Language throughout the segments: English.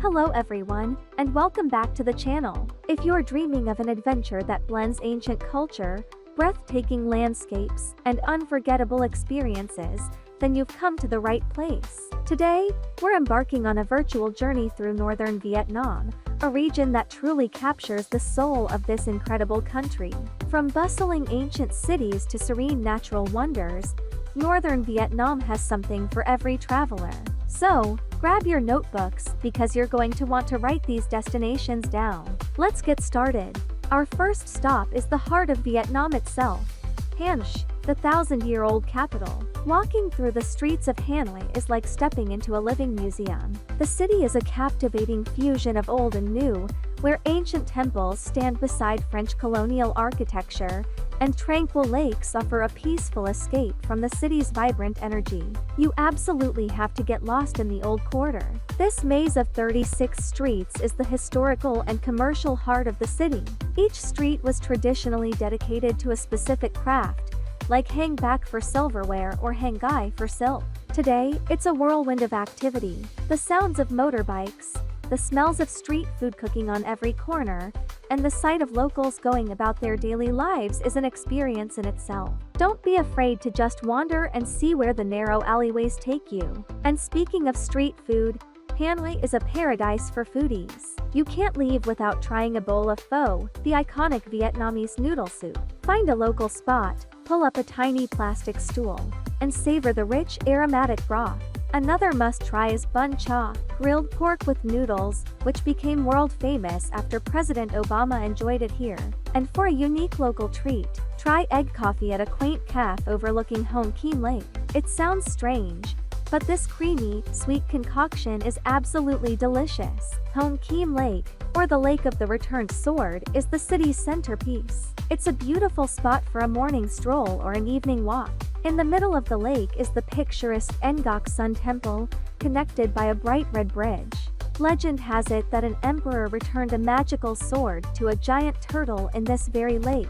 Hello everyone, and welcome back to the channel. If you're dreaming of an adventure that blends ancient culture, breathtaking landscapes, and unforgettable experiences, then you've come to the right place. Today, we're embarking on a virtual journey through northern Vietnam, a region that truly captures the soul of this incredible country. From bustling ancient cities to serene natural wonders, northern Vietnam has something for every traveler. So, grab your notebooks because you're going to want to write these destinations down. Let's get started. Our first stop is the heart of Vietnam itself, Hanoi, the thousand-year-old capital. Walking through the streets of Hanoi is like stepping into a living museum. The city is a captivating fusion of old and new, where ancient temples stand beside French colonial architecture, and tranquil lakes offer a peaceful escape from the city's vibrant energy. You absolutely have to get lost in the old quarter. This maze of 36 streets is the historical and commercial heart of the city. Each street was traditionally dedicated to a specific craft, like hang back for silverware or hang gai for silk. Today, it's a whirlwind of activity. The sounds of motorbikes, the smells of street food cooking on every corner, and the sight of locals going about their daily lives is an experience in itself. Don't be afraid to just wander and see where the narrow alleyways take you. And speaking of street food, Hanoi is a paradise for foodies. You can't leave without trying a bowl of pho, the iconic Vietnamese noodle soup. Find a local spot, pull up a tiny plastic stool, and savor the rich, aromatic broth. Another must-try is bun cha, grilled pork with noodles, which became world famous after President Obama enjoyed it here. And for a unique local treat, try egg coffee at a quaint cafe overlooking Hong Kim Lake. It sounds strange, but this creamy, sweet concoction is absolutely delicious. Hong Kim Lake, or the Lake of the Returned Sword, is the city's centerpiece. It's a beautiful spot for a morning stroll or an evening walk. In the middle of the lake is the picturesque Ngoc Sun Temple, connected by a bright red bridge. Legend has it that an emperor returned a magical sword to a giant turtle in this very lake,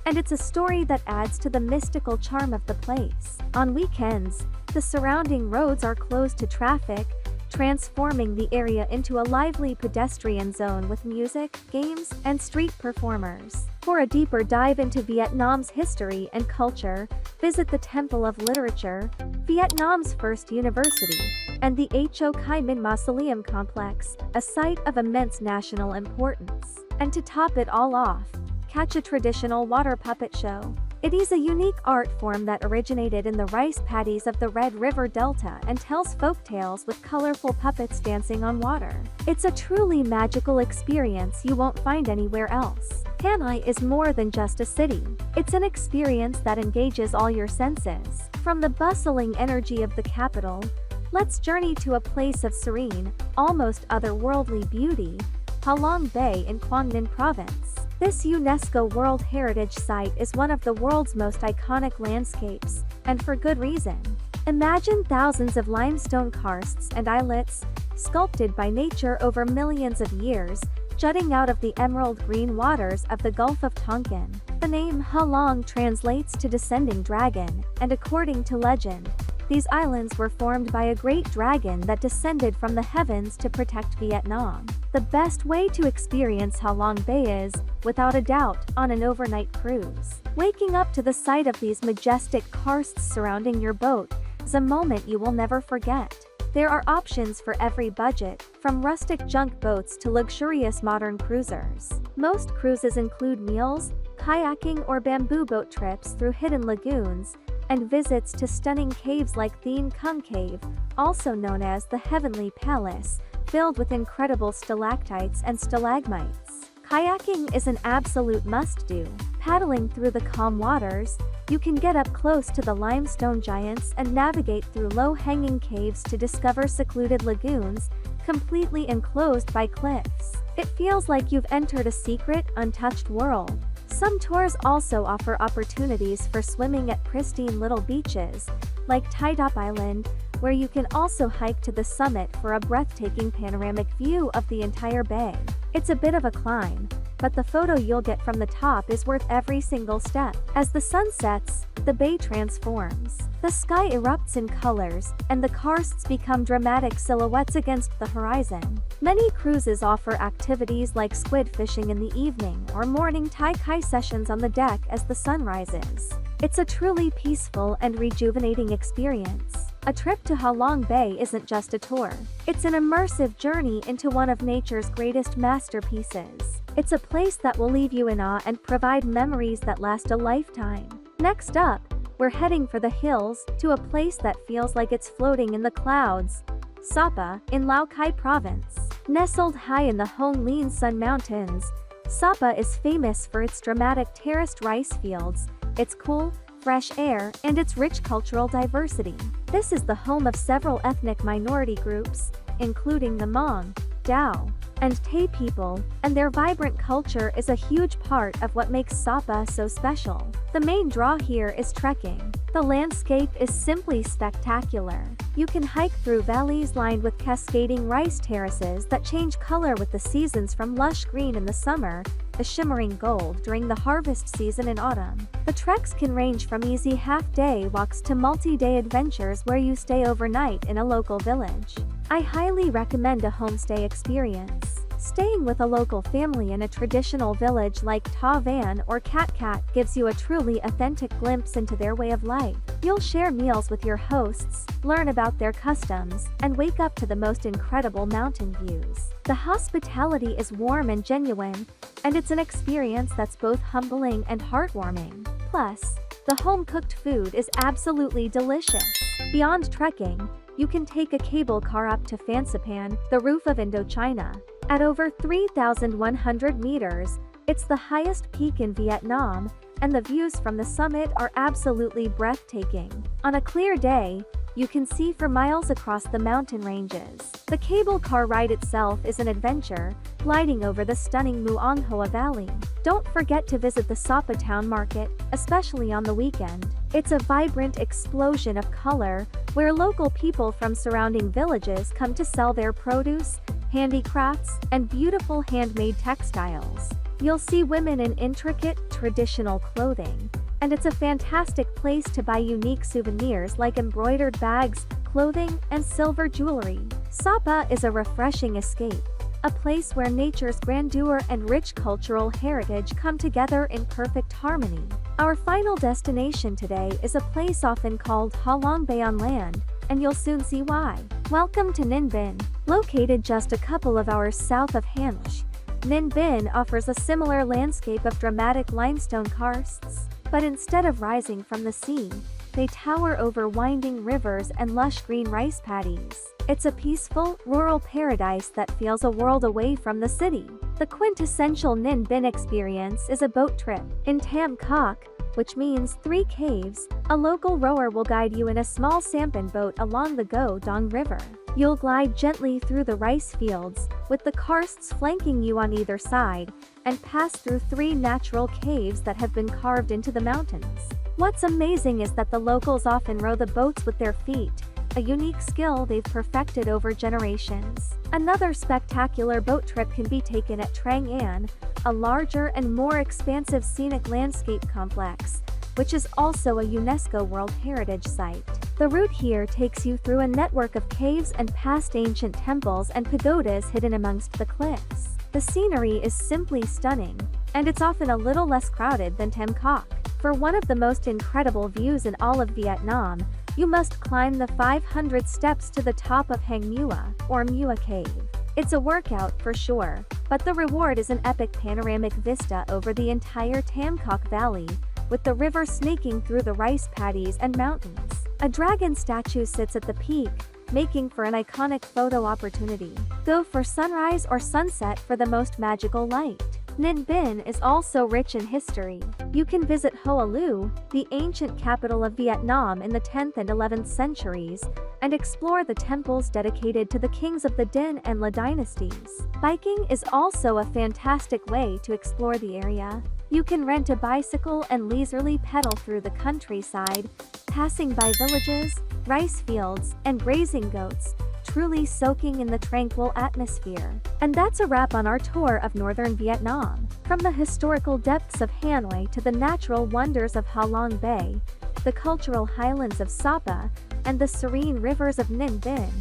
and it's a story that adds to the mystical charm of the place. On weekends, the surrounding roads are closed to traffic, transforming the area into a lively pedestrian zone with music, games, and street performers. For a deeper dive into Vietnam's history and culture, visit the Temple of Literature, Vietnam's first university, and the Ho Chi Minh Mausoleum Complex, a site of immense national importance. And to top it all off, catch a traditional water puppet show. It is a unique art form that originated in the rice paddies of the Red River Delta and tells folktales with colorful puppets dancing on water. It's a truly magical experience you won't find anywhere else. Hanoi is more than just a city. It's an experience that engages all your senses. From the bustling energy of the capital, let's journey to a place of serene, almost otherworldly beauty, Ha Long Bay in Quang Ninh Province. This UNESCO World Heritage Site is one of the world's most iconic landscapes, and for good reason. Imagine thousands of limestone karsts and islets, sculpted by nature over millions of years, jutting out of the emerald green waters of the Gulf of Tonkin. The name Ha Long translates to descending dragon, and according to legend, these islands were formed by a great dragon that descended from the heavens to protect Vietnam. The best way to experience Ha Long Bay is, without a doubt, on an overnight cruise. Waking up to the sight of these majestic karsts surrounding your boat is a moment you will never forget. There are options for every budget, from rustic junk boats to luxurious modern cruisers. Most cruises include meals, kayaking or bamboo boat trips through hidden lagoons, and visits to stunning caves like Thien Cung Cave, also known as the Heavenly Palace, filled with incredible stalactites and stalagmites. Kayaking is an absolute must-do. Paddling through the calm waters, you can get up close to the limestone giants and navigate through low-hanging caves to discover secluded lagoons, completely enclosed by cliffs. It feels like you've entered a secret, untouched world. Some tours also offer opportunities for swimming at pristine little beaches, like Tai Dap Island, where you can also hike to the summit for a breathtaking panoramic view of the entire bay. It's a bit of a climb, but the photo you'll get from the top is worth every single step. As the sun sets, the bay transforms. The sky erupts in colors, and the karsts become dramatic silhouettes against the horizon. Many cruises offer activities like squid fishing in the evening or morning tai kai sessions on the deck as the sun rises. It's a truly peaceful and rejuvenating experience. A trip to Halong Bay isn't just a tour. It's an immersive journey into one of nature's greatest masterpieces. It's a place that will leave you in awe and provide memories that last a lifetime. Next up, we're heading for the hills, to a place that feels like it's floating in the clouds. Sapa, in Lao Cai province. Nestled high in the Hong Lin Sun Mountains, Sapa is famous for its dramatic terraced rice fields, its cool, fresh air, and its rich cultural diversity. This is the home of several ethnic minority groups, including the Hmong, Dao, and Tay people, and their vibrant culture is a huge part of what makes Sapa so special. The main draw here is trekking. The landscape is simply spectacular. You can hike through valleys lined with cascading rice terraces that change color with the seasons, from lush green in the summer to shimmering gold during the harvest season in autumn. The treks can range from easy half-day walks to multi-day adventures where you stay overnight in a local village. I highly recommend a homestay experience. Staying with a local family in a traditional village like Ta Van or Kat Kat gives you a truly authentic glimpse into their way of life. You'll share meals with your hosts, learn about their customs, and wake up to the most incredible mountain views. The hospitality is warm and genuine, and it's an experience that's both humbling and heartwarming. Plus, the home-cooked food is absolutely delicious. Beyond trekking, you can take a cable car up to Fansipan, the roof of Indochina. At over 3,100 meters, it's the highest peak in Vietnam, and the views from the summit are absolutely breathtaking. On a clear day, you can see for miles across the mountain ranges. The cable car ride itself is an adventure, gliding over the stunning Muang Hoa Valley. Don't forget to visit the Sapa Town Market, especially on the weekend. It's a vibrant explosion of color, where local people from surrounding villages come to sell their produce, handicrafts, and beautiful handmade textiles. You'll see women in intricate, traditional clothing, and it's a fantastic place to buy unique souvenirs like embroidered bags, clothing, and silver jewelry. Sapa is a refreshing escape, a place where nature's grandeur and rich cultural heritage come together in perfect harmony. Our final destination today is a place often called Halong Bay on land, and you'll soon see why. Welcome to Ninh Binh. Located just a couple of hours south of Hanoi, Ninh Binh offers a similar landscape of dramatic limestone karsts, but instead of rising from the sea, they tower over winding rivers and lush green rice paddies. It's a peaceful, rural paradise that feels a world away from the city. The quintessential Ninh Binh experience is a boat trip. In Tam Kok, which means 3 caves, a local rower will guide you in a small sampan boat along the Go Dong River. You'll glide gently through the rice fields, with the karsts flanking you on either side, and pass through 3 natural caves that have been carved into the mountains. What's amazing is that the locals often row the boats with their feet, a unique skill they've perfected over generations. Another spectacular boat trip can be taken at Trang An, a larger and more expansive scenic landscape complex, which is also a UNESCO World Heritage Site. The route here takes you through a network of caves and past ancient temples and pagodas hidden amongst the cliffs. The scenery is simply stunning, and it's often a little less crowded than Tam Kok. For one of the most incredible views in all of Vietnam, you must climb the 500 steps to the top of Hang Mua, or Mua Cave. It's a workout for sure, but the reward is an epic panoramic vista over the entire Tam Kok Valley, with the river snaking through the rice paddies and mountains. A dragon statue sits at the peak, making for an iconic photo opportunity. Go for sunrise or sunset for the most magical light. Ninh Binh is also rich in history. You can visit Hoa Lu, the ancient capital of Vietnam in the 10th and 11th centuries, and explore the temples dedicated to the kings of the Dinh and La dynasties. Biking is also a fantastic way to explore the area. You can rent a bicycle and leisurely pedal through the countryside, passing by villages, rice fields, and grazing goats, truly soaking in the tranquil atmosphere. And that's a wrap on our tour of northern Vietnam. From the historical depths of Hanoi to the natural wonders of Ha Long Bay, the cultural highlands of Sapa, and the serene rivers of Ninh Binh.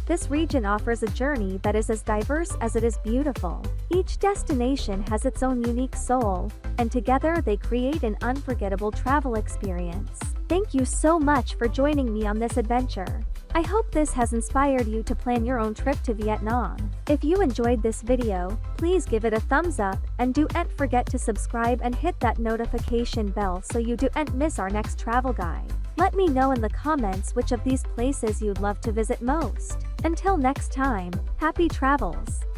This region offers a journey that is as diverse as it is beautiful. Each destination has its own unique soul, and together they create an unforgettable travel experience. Thank you so much for joining me on this adventure. I hope this has inspired you to plan your own trip to Vietnam. If you enjoyed this video, please give it a thumbs up, and don't forget to subscribe and hit that notification bell so you don't miss our next travel guide. Let me know in the comments which of these places you'd love to visit most. Until next time, happy travels!